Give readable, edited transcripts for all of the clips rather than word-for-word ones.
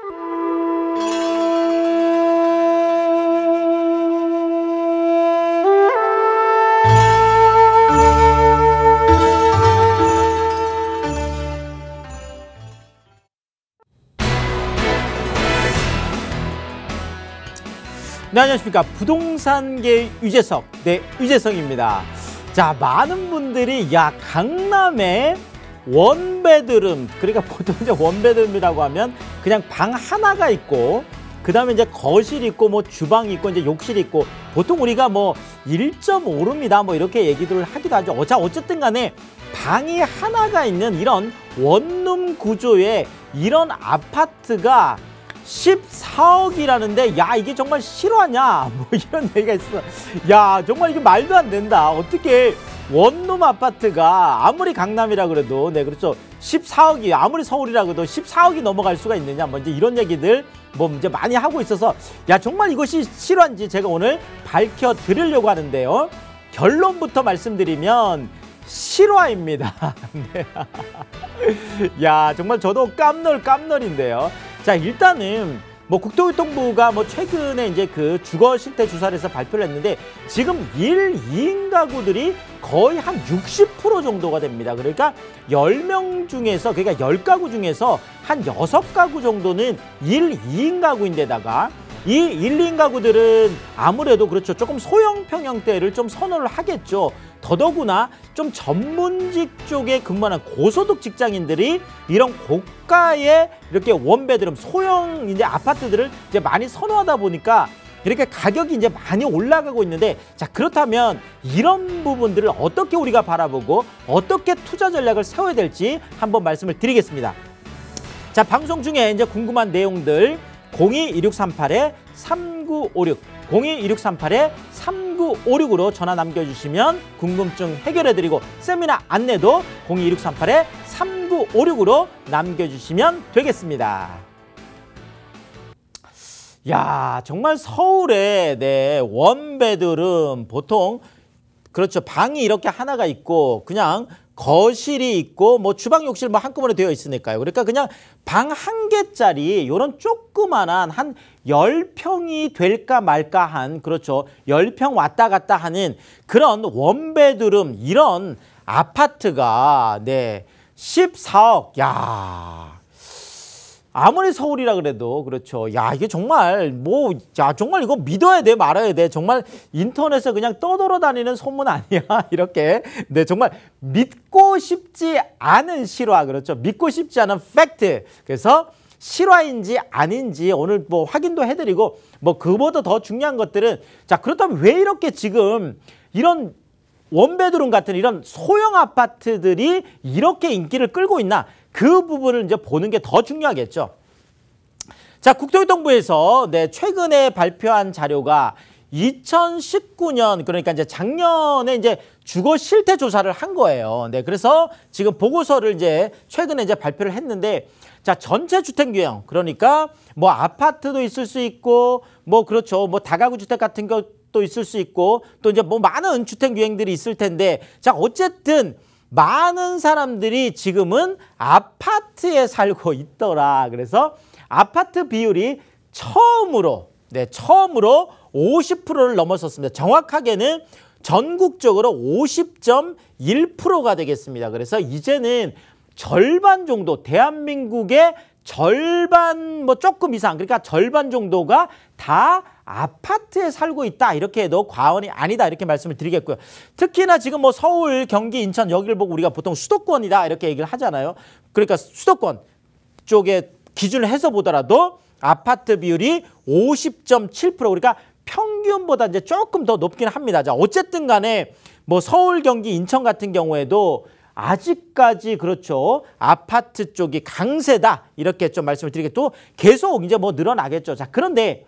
네, 안녕하십니까. 부동산계 유재석, 네, 유재석입니다. 자, 많은 분들이 야, 강남에 원베드룸, 그러니까 보통 이제 원베드룸이라고 하면 그냥 방 하나가 있고, 그 다음에 이제 거실 있고, 뭐 주방이 있고, 이제 욕실 있고, 보통 우리가 뭐 1.5룸이다, 뭐 이렇게 얘기들을 하기도 하죠. 자, 어쨌든 간에 방이 하나가 있는 이런 원룸 구조의 이런 아파트가 14억이라는데 야, 이게 정말 실화냐 뭐 이런 얘기가 있어. 야, 정말 이게 말도 안 된다. 어떻게 원룸 아파트가 아무리 강남이라 그래도, 네, 그렇죠, 14억이 아무리 서울이라 그래도 14억이 넘어갈 수가 있느냐, 뭐 이제 이런 얘기들 뭐 이제 많이 하고 있어서, 야, 정말 이것이 실화인지 제가 오늘 밝혀 드리려고 하는데요. 결론부터 말씀드리면 실화입니다. 네. 야, 정말 저도 깜놀인데요. 자, 일단은 뭐 국토교통부가 뭐 최근에 이제 그 주거 실태 조사를 해서 발표를 했는데, 지금 1, 2인 가구들이 거의 한 60% 정도가 됩니다. 그러니까 10명 중에서, 그러니까 10가구 중에서 한 6가구 정도는 1, 2인 가구인데다가 이 1, 2인 가구들은 아무래도 그렇죠, 조금 소형 평형대를 좀 선호를 하겠죠. 더더구나 좀 전문직 쪽에 근무하는 고소득 직장인들이 이런 고가의 이렇게 원베드룸 소형 이제 아파트들을 이제 많이 선호하다 보니까 이렇게 가격이 이제 많이 올라가고 있는데, 자, 그렇다면 이런 부분들을 어떻게 우리가 바라보고 어떻게 투자 전략을 세워야 될지 한번 말씀을 드리겠습니다. 자, 방송 중에 이제 궁금한 내용들 02-2638-3956 02-2638-3956으로 전화 남겨주시면 궁금증 해결해드리고, 세미나 안내도 02-2638-3956으로 남겨주시면 되겠습니다. 야, 정말 서울에, 네, 원베드룸 보통 그렇죠, 방이 이렇게 하나가 있고 그냥 거실이 있고 뭐 주방 욕실 뭐 한꺼번에 되어 있으니까요. 그러니까 그냥 방 한 개짜리 이런 조그만한 한 10평이 될까 말까 한, 그렇죠, 10평 왔다 갔다 하는 그런 원베드룸 이런 아파트가, 네, 14억. 야, 아무리 서울이라 그래도 그렇죠. 야, 이게 정말 뭐, 야, 정말 이거 믿어야 돼 말아야 돼. 정말 인터넷에 그냥 떠돌아다니는 소문 아니야. 이렇게. 네, 정말 믿고 싶지 않은 실화, 그렇죠, 믿고 싶지 않은 팩트. 그래서 실화인지 아닌지 오늘 뭐 확인도 해드리고, 뭐 그보다 더 중요한 것들은, 자, 그렇다면 왜 이렇게 지금 이런 원베드룸 같은 이런 소형 아파트들이 이렇게 인기를 끌고 있나, 그 부분을 이제 보는 게 더 중요하겠죠. 자, 국토교통부에서, 네, 최근에 발표한 자료가 2019년, 그러니까 이제 작년에 이제 주거 실태 조사를 한 거예요. 네, 그래서 지금 보고서를 이제 최근에 이제 발표를 했는데, 자, 전체 주택 유형, 그러니까 뭐 아파트도 있을 수 있고, 뭐 그렇죠, 뭐 다가구 주택 같은 것도 있을 수 있고, 또 이제 뭐 많은 주택 유형들이 있을 텐데, 자, 어쨌든 많은 사람들이 지금은 아파트에 살고 있더라. 그래서 아파트 비율이 처음으로 50%를 넘어섰습니다. 정확하게는 전국적으로 50.1%가 되겠습니다. 그래서 이제는 절반 정도, 대한민국의 절반 뭐 조금 이상, 그러니까 절반 정도가 다 아파트에 살고 있다, 이렇게 해도 과언이 아니다, 이렇게 말씀을 드리겠고요. 특히나 지금 뭐 서울, 경기, 인천 여기를 보고 우리가 보통 수도권이다 이렇게 얘기를 하잖아요. 그러니까 수도권 쪽에 기준을 해서 보더라도 아파트 비율이 50.7%, 그러니까 평균보다 이제 조금 더 높긴 합니다. 자, 어쨌든 간에 뭐 서울, 경기, 인천 같은 경우에도 아직까지 그렇죠, 아파트 쪽이 강세다, 이렇게 좀 말씀을 드리겠고, 또 계속 이제 뭐 늘어나겠죠. 자, 그런데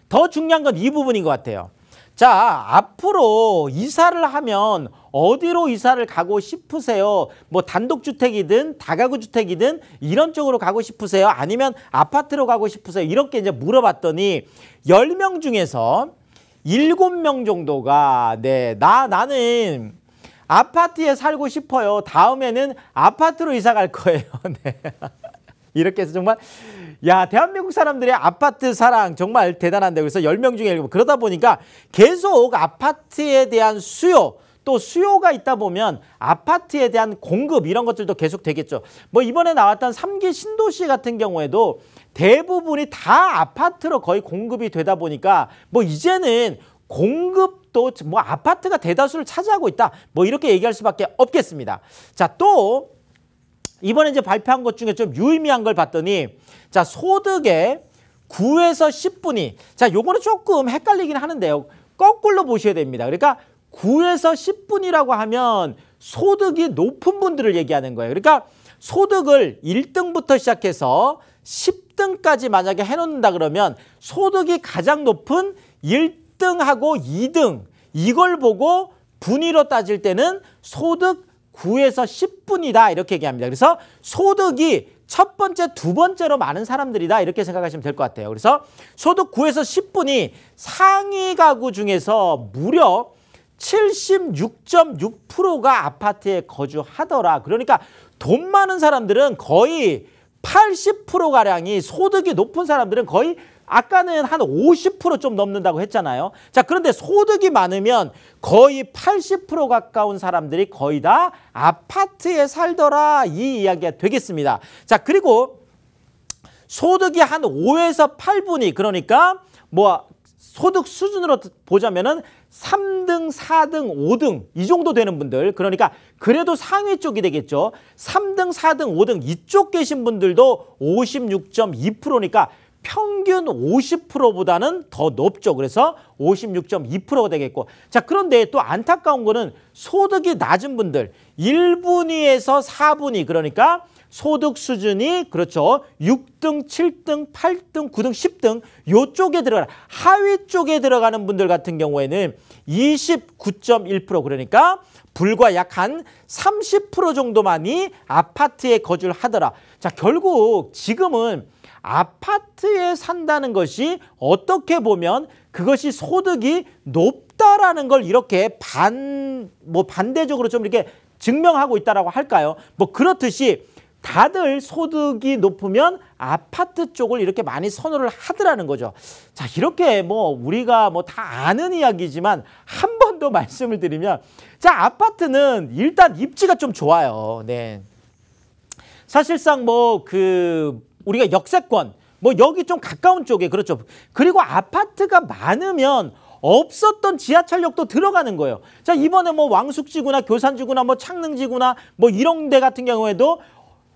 더 중요한 건 이 부분인 것 같아요. 자, 앞으로 이사를 하면 어디로 이사를 가고 싶으세요? 뭐 단독주택이든 다가구 주택이든 이런 쪽으로 가고 싶으세요? 아니면 아파트로 가고 싶으세요? 이렇게 이제 물어봤더니 10명 중에서 7명 정도가, 네, 나는 아파트에 살고 싶어요. 다음에는 아파트로 이사 갈 거예요. 네. 이렇게 해서 정말 야, 대한민국 사람들의 아파트 사랑 정말 대단한데 그래서 10명 중에 7명 그러다 보니까 계속 아파트에 대한 수요 또 수요가 있다 보면 아파트에 대한 공급 이런 것들도 계속 되겠죠. 뭐 이번에 나왔던 3기 신도시 같은 경우에도 대부분이 다 아파트로 거의 공급이 되다 보니까 뭐 이제는 공급도 뭐 아파트가 대다수를 차지하고 있다. 뭐 이렇게 얘기할 수밖에 없겠습니다. 자, 또 이번에 이제 발표한 것 중에 좀 유의미한 걸 봤더니 자, 소득의 9에서 10분위. 자, 요거는 조금 헷갈리긴 하는데요. 거꾸로 보셔야 됩니다. 그러니까 9에서 10분이라고 하면 소득이 높은 분들을 얘기하는 거예요. 그러니까 소득을 1등부터 시작해서 10등까지 만약에 해놓는다 그러면 소득이 가장 높은 1등하고 2등 이걸 보고 분위로 따질 때는 소득 9에서 10분이다 이렇게 얘기합니다. 그래서 소득이 첫 번째, 두 번째로 많은 사람들이다 이렇게 생각하시면 될 것 같아요. 그래서 소득 9에서 10분이 상위 가구 중에서 무려 76.6%가 아파트에 거주하더라. 그러니까 돈 많은 사람들은 거의 80%가량이 소득이 높은 사람들은 거의 아까는 한 50% 좀 넘는다고 했잖아요. 자, 그런데 소득이 많으면 거의 80% 가까운 사람들이 거의 다 아파트에 살더라 이 이야기가 되겠습니다. 자, 그리고 소득이 한 5에서 8분위 그러니까 뭐 소득 수준으로 보자면은 3등, 4등, 5등 이 정도 되는 분들 그러니까 그래도 상위 쪽이 되겠죠. 3등, 4등, 5등 이쪽 계신 분들도 56.2%니까 평균 50%보다는 더 높죠. 그래서 56.2%가 되겠고 자 그런데 또 안타까운 거는 소득이 낮은 분들 1분위에서 4분위 그러니까 소득 수준이 그렇죠. 6등, 7등, 8등, 9등, 10등 요쪽에 들어가는 하위 쪽에 들어가는 분들 같은 경우에는 29.1% 그러니까 불과 약 한 30% 정도만이 아파트에 거주를 하더라. 자 결국 지금은 아파트에 산다는 것이 어떻게 보면 그것이 소득이 높다라는 걸 이렇게 반대적으로 좀 이렇게 증명하고 있다라고 할까요? 뭐 그렇듯이 다들 소득이 높으면 아파트 쪽을 이렇게 많이 선호를 하더라는 거죠. 자, 이렇게 뭐 우리가 뭐 다 아는 이야기지만 한 번 더 말씀을 드리면 자, 아파트는 일단 입지가 좀 좋아요. 네. 사실상 뭐 우리가 역세권 뭐 여기 좀 가까운 쪽에 그렇죠. 그리고 아파트가 많으면 없었던 지하철역도 들어가는 거예요. 자, 이번에 뭐 왕숙지구나 교산지구나 뭐 창릉지구나 뭐 이런 데 같은 경우에도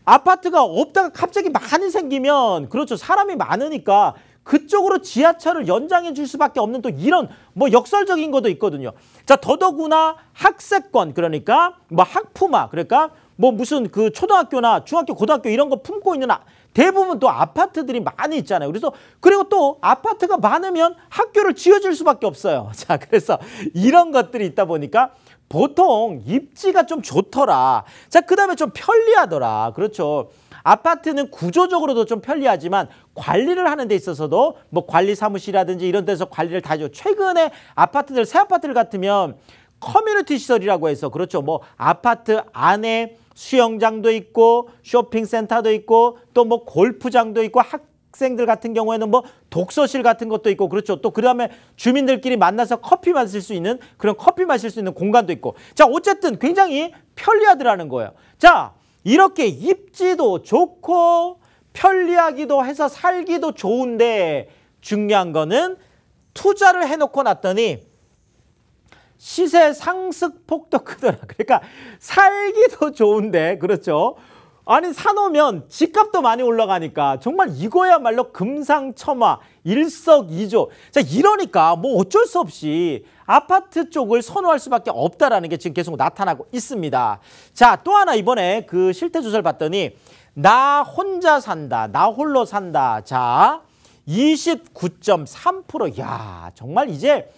아파트가 없다가 갑자기 많이 생기면 그렇죠. 사람이 많으니까 그쪽으로 지하철을 연장해 줄 수밖에 없는 또 이런 뭐 역설적인 것도 있거든요. 자, 더더구나 학세권 그러니까 뭐 학푸마 그러니까 뭐 무슨 그 초등학교나 중학교, 고등학교 이런 거 품고 있는 대부분 또 아파트들이 많이 있잖아요. 그래서 그리고 또 아파트가 많으면 학교를 지어줄 수밖에 없어요. 자, 그래서 이런 것들이 있다 보니까 보통 입지가 좀 좋더라. 자, 그다음에 좀 편리하더라. 그렇죠. 아파트는 구조적으로도 좀 편리하지만 관리를 하는 데 있어서도 뭐 관리 사무실이라든지 이런 데서 관리를 다 해줘. 최근에 아파트들, 새 아파트들 같으면 커뮤니티 시설이라고 해서 그렇죠. 뭐 아파트 안에 수영장도 있고 쇼핑센터도 있고 또 뭐 골프장도 있고 학생들 같은 경우에는 뭐 독서실 같은 것도 있고 그렇죠. 또 그다음에 주민들끼리 만나서 커피 마실 수 있는 그런 커피 마실 수 있는 공간도 있고 자 어쨌든 굉장히 편리하더라는 거예요. 자 이렇게 입지도 좋고 편리하기도 해서 살기도 좋은데 중요한 거는 투자를 해놓고 났더니 시세 상승폭도 크더라. 그러니까 살기도 좋은데 그렇죠. 아니 사놓으면 집값도 많이 올라가니까 정말 이거야말로 금상첨화 일석이조. 자 이러니까 뭐 어쩔 수 없이 아파트 쪽을 선호할 수밖에 없다라는 게 지금 계속 나타나고 있습니다. 자 또 하나 이번에 그 실태조사를 봤더니 나 혼자 산다. 나 홀로 산다. 자 29.3%. 야 정말 이제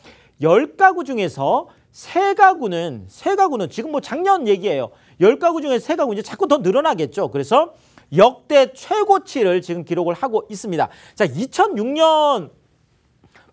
10가구 중에서 3가구는 지금 뭐 작년 얘기예요. 10가구 중에 3가구 이제 자꾸 더 늘어나겠죠. 그래서 역대 최고치를 지금 기록을 하고 있습니다. 자, 2006년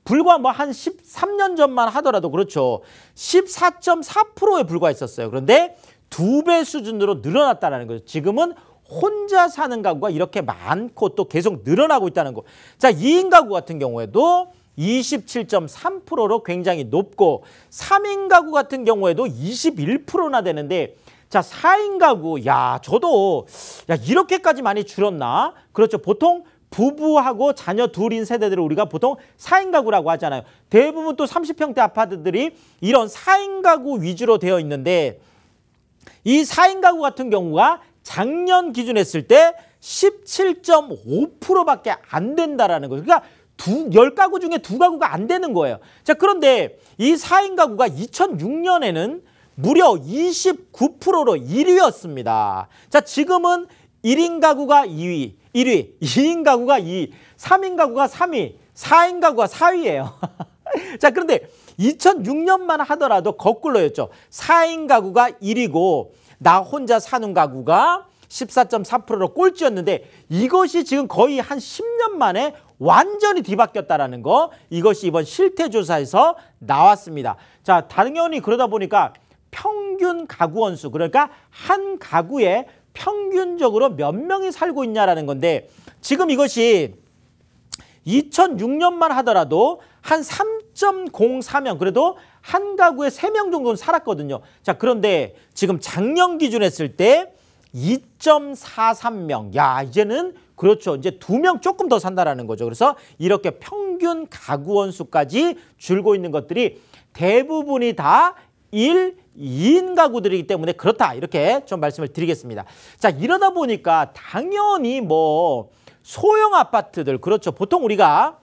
불과 뭐 한 13년 전만 하더라도 그렇죠. 14.4%에 불과했었어요. 그런데 2배 수준으로 늘어났다는 거죠. 지금은 혼자 사는 가구가 이렇게 많고 또 계속 늘어나고 있다는 거. 자, 2인 가구 같은 경우에도 27.3%로 굉장히 높고 3인 가구 같은 경우에도 21%나 되는데 자, 4인 가구, 야, 저도 야, 이렇게까지 많이 줄었나? 그렇죠. 보통 부부하고 자녀 둘인 세대들을 우리가 보통 4인 가구라고 하잖아요. 대부분 또 30평대 아파트들이 이런 4인 가구 위주로 되어 있는데 이 4인 가구 같은 경우가 작년 기준 했을 때 17.5%밖에 안 된다라는 거예요. 그러니까 10가구 중에 2가구가 안 되는 거예요. 자, 그런데 이 4인 가구가 2006년에는 무려 29%로 1위였습니다. 자, 지금은 1인 가구가 1위, 2인 가구가 2위, 3인 가구가 3위, 4인 가구가 4위예요. 자, 그런데 2006년만 하더라도 거꾸로였죠. 4인 가구가 1위고 나 혼자 사는 가구가 14.4%로 꼴찌였는데 이것이 지금 거의 한 10년 만에 완전히 뒤바뀌었다라는 거, 이것이 이번 실태조사에서 나왔습니다. 자, 당연히 그러다 보니까 평균 가구 원수, 그러니까 한 가구에 평균적으로 몇 명이 살고 있냐라는 건데 지금 이것이 2006년만 하더라도 한 3.04명, 그래도 한 가구에 3명 정도는 살았거든요. 자, 그런데 지금 작년 기준 했을 때 2.43명. 야, 이제는 그렇죠. 이제 2명 조금 더 산다라는 거죠. 그래서 이렇게 평균 가구 원수까지 줄고 있는 것들이 대부분이 다 1, 2인 가구들이기 때문에 그렇다. 이렇게 좀 말씀을 드리겠습니다. 자, 이러다 보니까 당연히 뭐 소형 아파트들, 그렇죠. 보통 우리가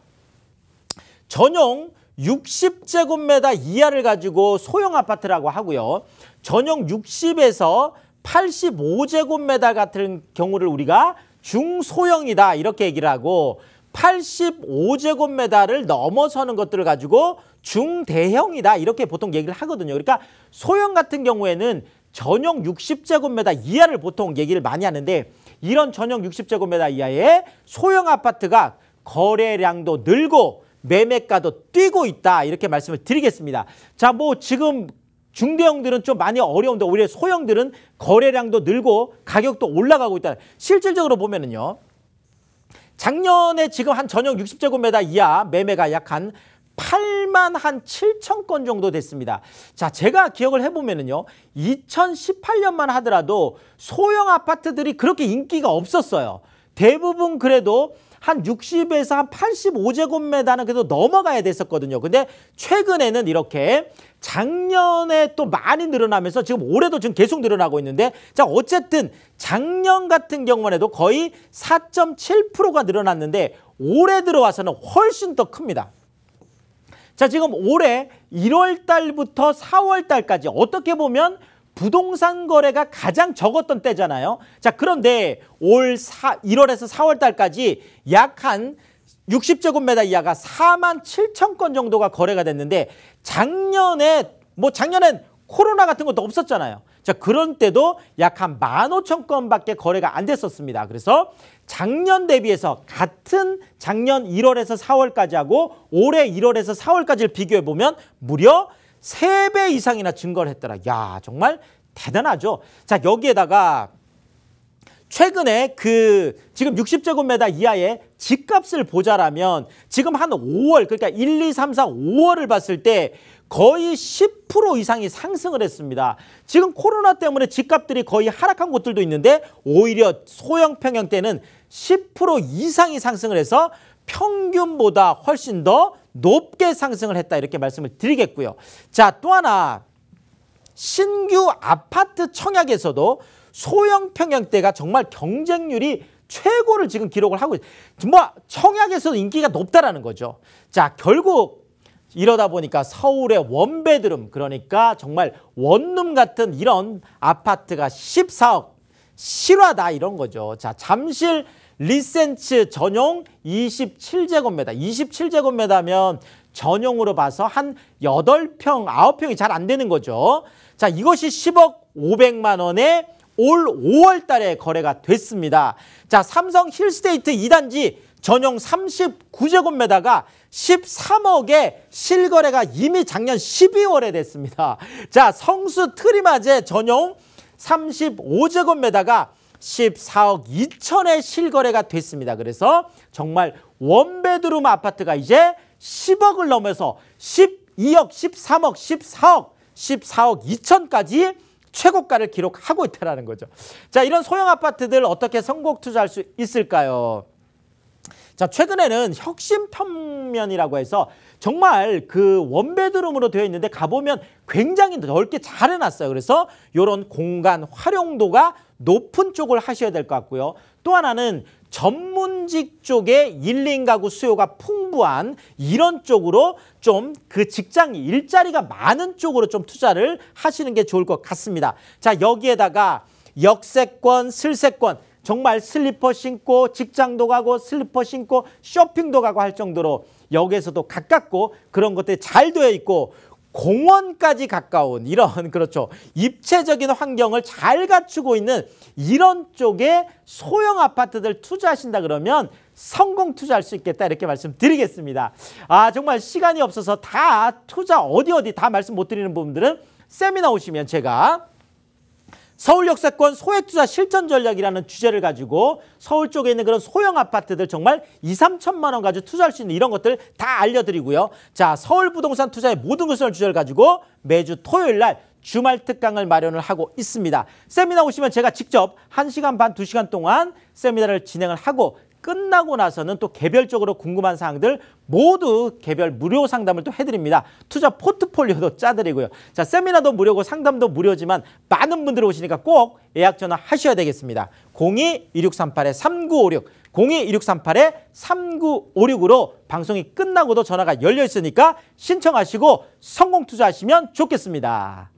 전용 60제곱미터 이하를 가지고 소형 아파트라고 하고요. 전용 60에서 85제곱미터 같은 경우를 우리가 중소형이다 이렇게 얘기를 하고 85제곱미터를 넘어서는 것들을 가지고 중대형이다 이렇게 보통 얘기를 하거든요. 그러니까 소형 같은 경우에는 전용 60제곱미터 이하를 보통 얘기를 많이 하는데 이런 전용 60제곱미터 이하의 소형 아파트가 거래량도 늘고 매매가도 뛰고 있다 이렇게 말씀을 드리겠습니다. 자, 뭐 지금 중대형들은 좀 많이 어려운데 오히려 소형들은 거래량도 늘고 가격도 올라가고 있다. 실질적으로 보면은요. 작년에 지금 한 전용 60제곱미터 이하 매매가 약 한 8만 한 7천 건 정도 됐습니다. 자, 제가 기억을 해보면은요. 2018년만 하더라도 소형 아파트들이 그렇게 인기가 없었어요. 대부분 그래도 한 60에서 한 85제곱미터는 그래도 넘어가야 됐었거든요. 근데 최근에는 이렇게 작년에 또 많이 늘어나면서 지금 올해도 지금 계속 늘어나고 있는데 자, 어쨌든 작년 같은 경우만 해도 거의 4.7%가 늘어났는데 올해 들어와서는 훨씬 더 큽니다. 자, 지금 올해 1월 달부터 4월 달까지 어떻게 보면 부동산 거래가 가장 적었던 때잖아요. 자, 그런데 올 1월에서 4월 달까지 약 한 60제곱미터 이하가 4만 7천 건 정도가 거래가 됐는데 작년엔 코로나 같은 것도 없었잖아요. 자, 그런 때도 약 한 15,000건밖에 거래가 안 됐었습니다. 그래서 작년 대비해서 같은 작년 1월에서 4월까지 하고 올해 1월에서 4월까지를 비교해 보면 무려 3배 이상이나 증가를 했더라. 야, 정말 대단하죠. 자, 여기에다가 최근에 지금 60제곱미터 이하의 집값을 보자라면 지금 한 5월, 그러니까 1, 2, 3, 4, 5월을 봤을 때 거의 10% 이상이 상승을 했습니다. 지금 코로나 때문에 집값들이 거의 하락한 곳들도 있는데 오히려 소형 평형 때는 10% 이상이 상승을 해서 평균보다 훨씬 더 높게 상승을 했다 이렇게 말씀을 드리겠고요. 자, 또 하나 신규 아파트 청약에서도 소형 평형대가 정말 경쟁률이 최고를 지금 기록을 하고 있어요. 뭐 청약에서도 인기가 높다라는 거죠. 자, 결국 이러다 보니까 서울의 원베드룸, 그러니까 정말 원룸 같은 이런 아파트가 14억 실화다 이런 거죠. 자, 잠실 리센츠 전용 27제곱미터, 27제곱미터면 전용으로 봐서 한 8평, 9평이 잘 안 되는 거죠. 자, 이것이 10억 500만 원에 올 5월 달에 거래가 됐습니다. 자, 삼성 힐스테이트 2단지 전용 39제곱미터가 13억에 실거래가 이미 작년 12월에 됐습니다. 자, 성수 트리마제 전용 35제곱미터가 14억 2천의 실거래가 됐습니다. 그래서 정말 원베드룸 아파트가 이제 10억을 넘어서 12억, 13억, 14억, 14억 2천까지 최고가를 기록하고 있다는 거죠. 자, 이런 소형 아파트들 어떻게 선곡 투자할 수 있을까요? 자, 최근에는 혁신 평면이라고 해서 정말 그 원베드룸으로 되어 있는데 가보면 굉장히 넓게 잘 해놨어요. 그래서 이런 공간 활용도가 높은 쪽을 하셔야 될 것 같고요. 또 하나는 전문직 쪽에 1, 2인 가구 수요가 풍부한 이런 쪽으로 좀 그 직장이 일자리가 많은 쪽으로 좀 투자를 하시는 게 좋을 것 같습니다. 자, 여기에다가 역세권, 슬세권 정말 슬리퍼 신고 직장도 가고 슬리퍼 신고 쇼핑도 가고 할 정도로 여기에서도 가깝고 그런 것들이 잘 되어 있고 공원까지 가까운 이런 그렇죠. 입체적인 환경을 잘 갖추고 있는 이런 쪽에 소형 아파트들 투자하신다 그러면 성공 투자할 수 있겠다 이렇게 말씀드리겠습니다. 아, 정말 시간이 없어서 다 투자 어디 다 말씀 못 드리는 부분들은 세미나 오시면 제가 서울 역세권 소액투자 실전 전략이라는 주제를 가지고 서울 쪽에 있는 그런 소형 아파트들 정말 2, 3천만 원 가지고 투자할 수 있는 이런 것들 다 알려드리고요. 자, 서울 부동산 투자의 모든 것을 주제를 가지고 매주 토요일 날 주말 특강을 마련을 하고 있습니다. 세미나 오시면 제가 직접 1시간 반, 2시간 동안 세미나를 진행을 하고 끝나고 나서는 또 개별적으로 궁금한 사항들 모두 개별 무료 상담을 또 해드립니다. 투자 포트폴리오도 짜드리고요. 자, 세미나도 무료고 상담도 무료지만 많은 분들이 오시니까 꼭 예약 전화 하셔야 되겠습니다. 02-2638-3956, 02-2638-3956으로 방송이 끝나고도 전화가 열려 있으니까 신청하시고 성공 투자하시면 좋겠습니다.